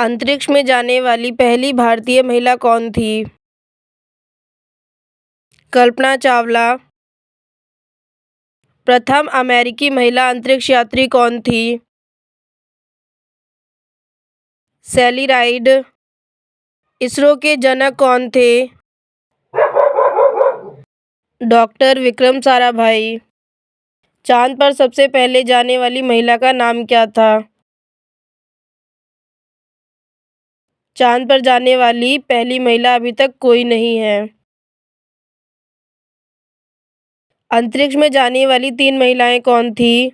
अंतरिक्ष में जाने वाली पहली भारतीय महिला कौन थी? कल्पना चावला। प्रथम अमेरिकी महिला अंतरिक्ष यात्री कौन थी? सैली राइड। इसरो के जनक कौन थे? डॉक्टर विक्रम साराभाई। चांद पर सबसे पहले जाने वाली महिला का नाम क्या था? चांद पर जाने वाली पहली महिला अभी तक कोई नहीं है। अंतरिक्ष में जाने वाली 3 महिलाएं कौन थी?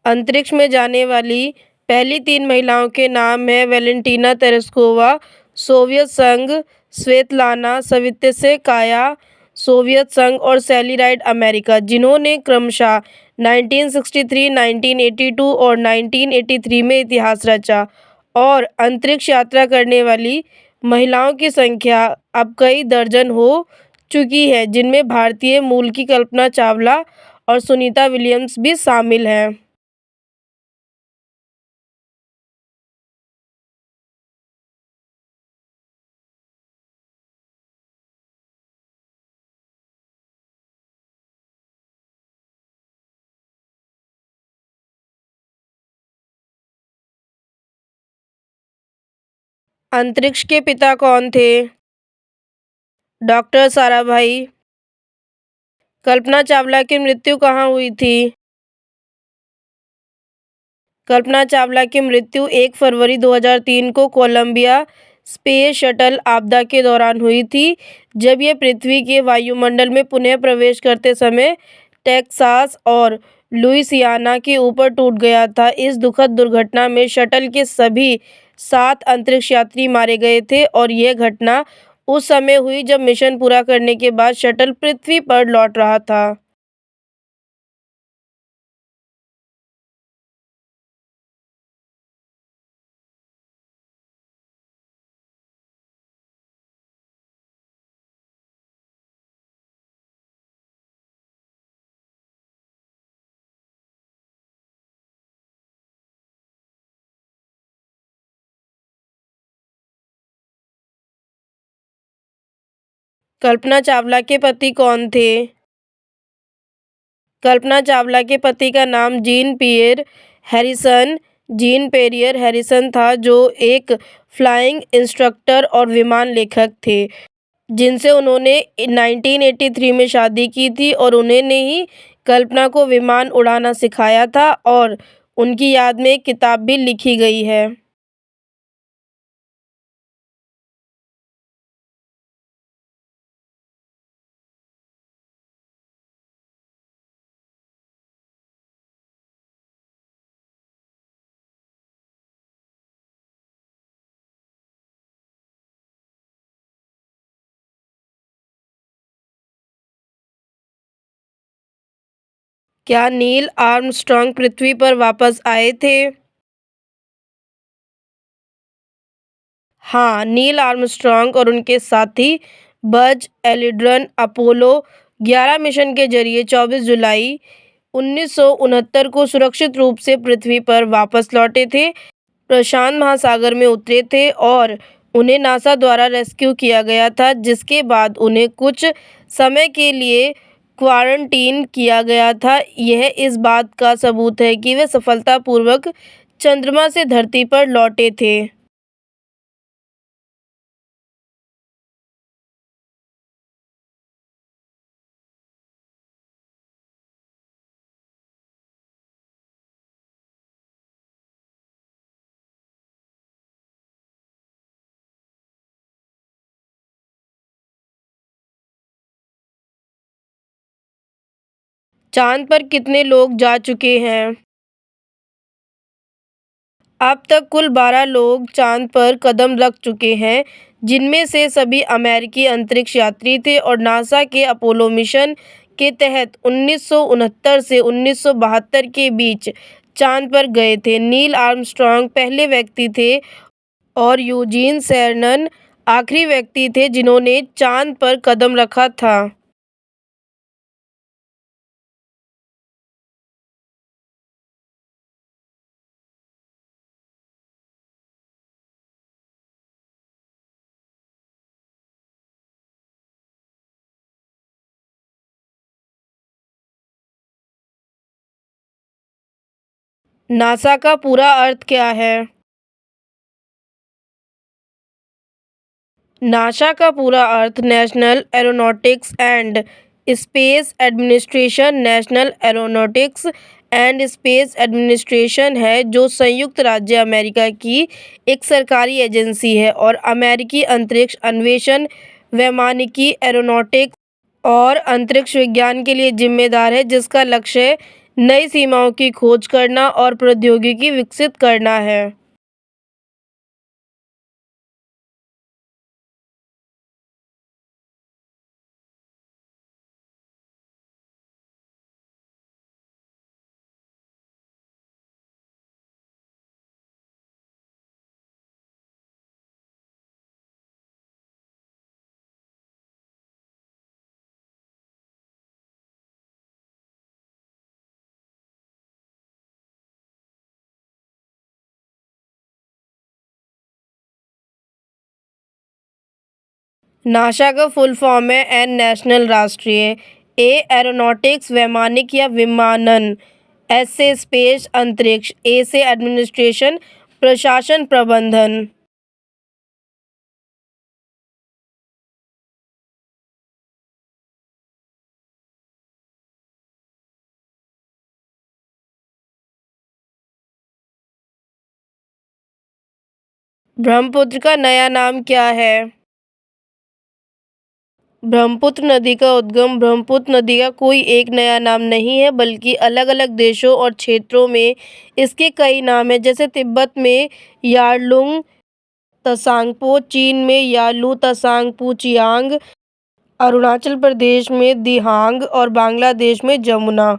अंतरिक्ष में जाने वाली पहली 3 महिलाओं के नाम हैं वैलेंटीना तेरेस्कोवा, सोवियत संघ, स्वेतलाना सवित्सेकाया, सोवियत संघ और सैली राइड अमेरिका, जिन्होंने क्रमशः 1963, 1982 और 1983 में इतिहास रचा। और अंतरिक्ष यात्रा करने वाली महिलाओं की संख्या अब कई दर्जन हो चुकी है, जिनमें भारतीय मूल की कल्पना चावला और सुनीता विलियम्स भी शामिल हैं। अंतरिक्ष के पिता कौन थे? डॉक्टर साराभाई। कल्पना चावला की मृत्यु कहाँ हुई थी? कल्पना चावला की मृत्यु 1 फरवरी 2003 को कोलंबिया स्पेस शटल आपदा के दौरान हुई थी, जब यह पृथ्वी के वायुमंडल में पुनः प्रवेश करते समय टेक्सास और लुइसियाना के ऊपर टूट गया था। इस दुखद दुर्घटना में शटल के सभी 7 अंतरिक्ष यात्री मारे गए थे और यह घटना उस समय हुई जब मिशन पूरा करने के बाद शटल पृथ्वी पर लौट रहा था। कल्पना चावला के पति कौन थे? कल्पना चावला के पति का नाम जीन पियर हैरिसन जीन पेरियर हैरिसन था, जो एक फ्लाइंग इंस्ट्रक्टर और विमान लेखक थे, जिनसे उन्होंने 1983 में शादी की थी और उन्हें ने ही कल्पना को विमान उड़ाना सिखाया था और उनकी याद में एक किताब भी लिखी गई है। क्या नील आर्मस्ट्रॉन्ग पृथ्वी पर वापस आए थे? हाँ, नील आर्मस्ट्रॉन्ग और उनके साथी बज एल्ड्रिन अपोलो 11 मिशन के जरिए 24 जुलाई 1969 को सुरक्षित रूप से पृथ्वी पर वापस लौटे थे, प्रशांत महासागर में उतरे थे और उन्हें नासा द्वारा रेस्क्यू किया गया था, जिसके बाद उन्हें कुछ समय के लिए क्वारंटीन किया गया था। यह इस बात का सबूत है कि वे सफलतापूर्वक चंद्रमा से धरती पर लौटे थे। चांद पर कितने लोग जा चुके हैं? अब तक कुल 12 लोग चांद पर कदम रख चुके हैं, जिनमें से सभी अमेरिकी अंतरिक्ष यात्री थे और नासा के अपोलो मिशन के तहत 1969 से 1972 के बीच चांद पर गए थे। नील आर्मस्ट्रॉन्ग पहले व्यक्ति थे और यूजीन सेरनन आखिरी व्यक्ति थे जिन्होंने चांद पर कदम रखा था। नासा का पूरा अर्थ क्या है? नासा का पूरा अर्थ National Aeronautics and Space Administration National Aeronautics and Space Administration है, जो संयुक्त राज्य अमेरिका की एक सरकारी एजेंसी है और अमेरिकी अंतरिक्ष अन्वेषण, वैमानिकी, एरोनॉटिक्स और अंतरिक्ष विज्ञान के लिए जिम्मेदार है, जिसका लक्ष्य नई सीमाओं की खोज करना और प्रौद्योगिकी विकसित करना है। नासा का फुल फॉर्म है एन नेशनल राष्ट्रीय, ए एरोनॉटिक्स वैमानिक या विमानन, एस से स्पेस अंतरिक्ष, ए से एडमिनिस्ट्रेशन प्रशासन प्रबंधन। ब्रह्मपुत्र का नया नाम क्या है? ब्रह्मपुत्र नदी का उद्गम ब्रह्मपुत्र नदी का कोई एक नया नाम नहीं है, बल्कि अलग अलग देशों और क्षेत्रों में इसके कई नाम हैं। जैसे तिब्बत में यारलुंग तसांगपो, चीन में यालू तसांगपू चियांग, अरुणाचल प्रदेश में दिहांग और बांग्लादेश में जमुना।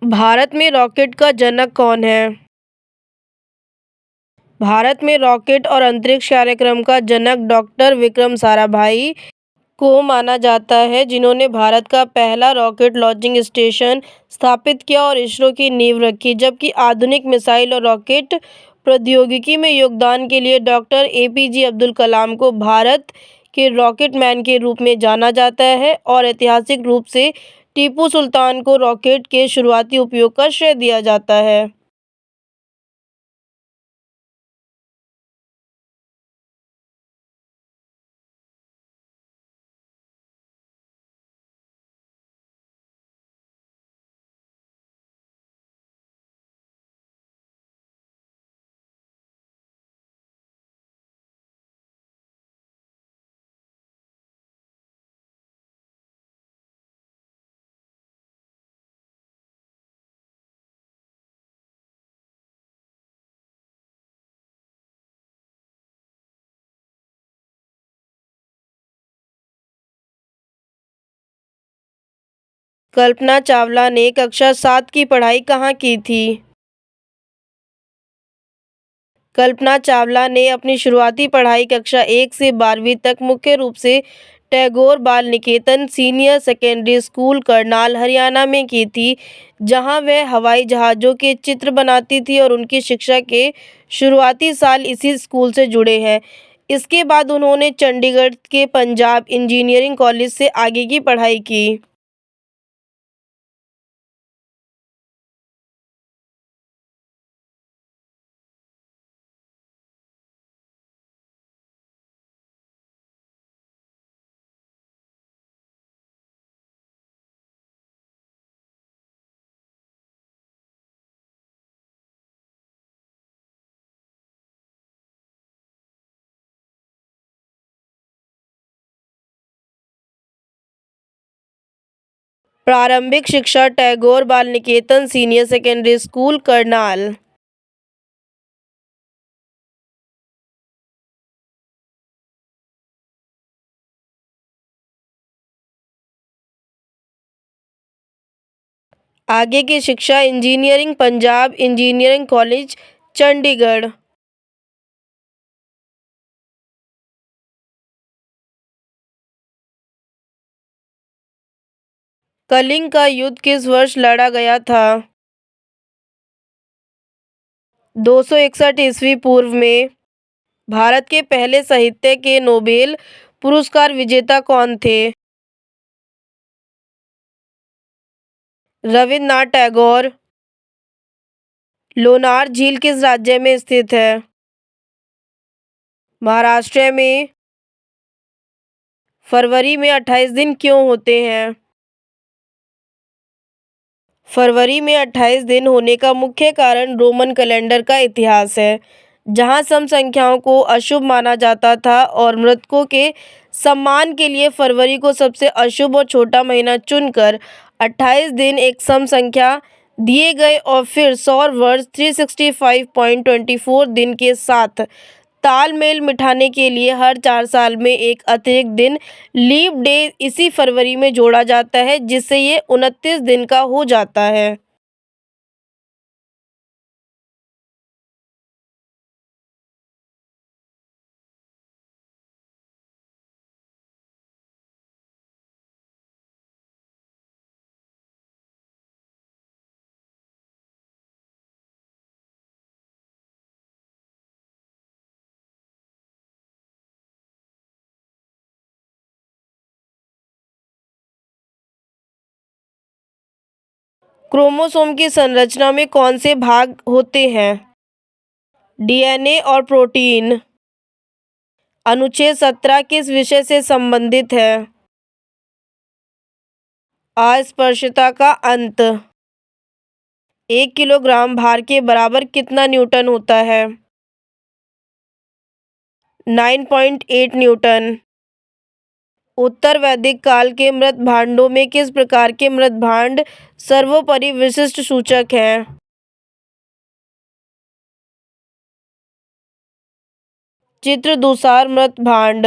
भारत में रॉकेट का जनक कौन है? भारत में रॉकेट और अंतरिक्ष कार्यक्रम का जनक डॉक्टर विक्रम साराभाई को माना जाता है, जिन्होंने भारत का पहला रॉकेट लॉन्चिंग स्टेशन स्थापित किया और इसरो की नींव रखी। जबकि आधुनिक मिसाइल और रॉकेट प्रौद्योगिकी में योगदान के लिए डॉक्टर एपीजे अब्दुल कलाम को भारत के रॉकेट मैन के रूप में जाना जाता है और ऐतिहासिक रूप से टीपू सुल्तान को रॉकेट के शुरुआती उपयोग का श्रेय दिया जाता है। कल्पना चावला ने कक्षा 7 की पढ़ाई कहाँ की थी? कल्पना चावला ने अपनी शुरुआती पढ़ाई कक्षा 1 से 12वीं तक मुख्य रूप से Tagore Bal Niketan senior secondary school Karnal, Haryana में की थी, जहां वह हवाई जहाज़ों के चित्र बनाती थी और उनकी शिक्षा के शुरुआती साल इसी स्कूल से जुड़े हैं। इसके बाद उन्होंने चंडीगढ़ के पंजाब इंजीनियरिंग कॉलेज से आगे की पढ़ाई की। प्रारंभिक शिक्षा Tagore Bal Niketan senior secondary school Karnal. आगे की शिक्षा engineering Punjab engineering college Chandigarh. Kalinga का युद्ध किस वर्ष लड़ा गया था? 261 ईस्वी पूर्व में। भारत के पहले साहित्य के नोबेल पुरस्कार विजेता कौन थे? रविन्द्रनाथ टैगोर। लोनार झील किस राज्य में स्थित है? महाराष्ट्र में। फरवरी में 28 दिन क्यों होते हैं? फरवरी में 28 दिन होने का मुख्य कारण रोमन कैलेंडर का इतिहास है, जहां सम संख्याओं को अशुभ माना जाता था और मृतकों के सम्मान के लिए फरवरी को सबसे अशुभ और छोटा महीना चुनकर 28 दिन एक सम संख्या दिए गए और फिर सौर वर्ष 365.24 दिन के साथ तालमेल बिठाने के लिए हर 4 साल में एक अतिरिक्त दिन लीप डे इसी फरवरी में जोड़ा जाता है, जिससे ये 29 दिन का हो जाता है। क्रोमोसोम की संरचना में कौन से भाग होते हैं? डीएनए और प्रोटीन। अनुच्छेद 17 किस विषय से संबंधित है? अस्पृश्यता का अंत। 1 किलोग्राम भार के बराबर कितना न्यूटन होता है? 9.8 न्यूटन। उत्तर वैदिक काल के मृत भांडों में किस प्रकार के मृत भांड सर्वोपरि विशिष्ट सूचक हैं? चित्रदूसार मृत भांड।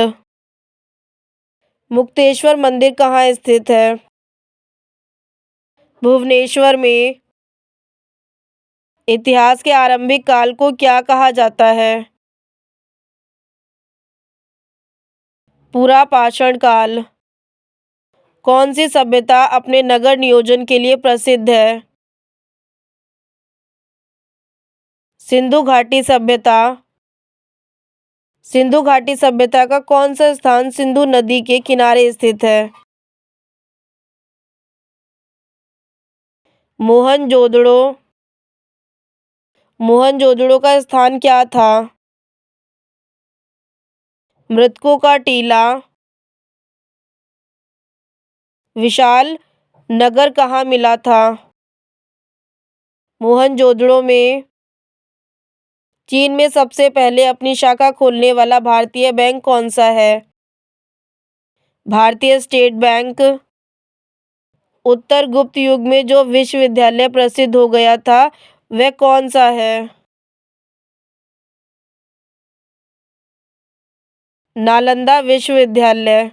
मुक्तेश्वर मंदिर कहाँ स्थित है? भुवनेश्वर में। इतिहास के आरंभिक काल को क्या कहा जाता है? पुरापाषाण काल। कौन सी सभ्यता अपने नगर नियोजन के लिए प्रसिद्ध है? सिंधु घाटी सभ्यता। सिंधु घाटी सभ्यता का कौन सा स्थान सिंधु नदी के किनारे स्थित है? मोहनजोदड़ो। मोहनजोदड़ो का स्थान क्या था? मृतकों का टीला। विशाल नगर कहाँ मिला था? मोहनजोदड़ो में। चीन में सबसे पहले अपनी शाखा खोलने वाला भारतीय बैंक कौन सा है? भारतीय स्टेट बैंक। उत्तर गुप्त युग में जो विश्वविद्यालय प्रसिद्ध हो गया था वह कौन सा है? नालंदा विश्वविद्यालय।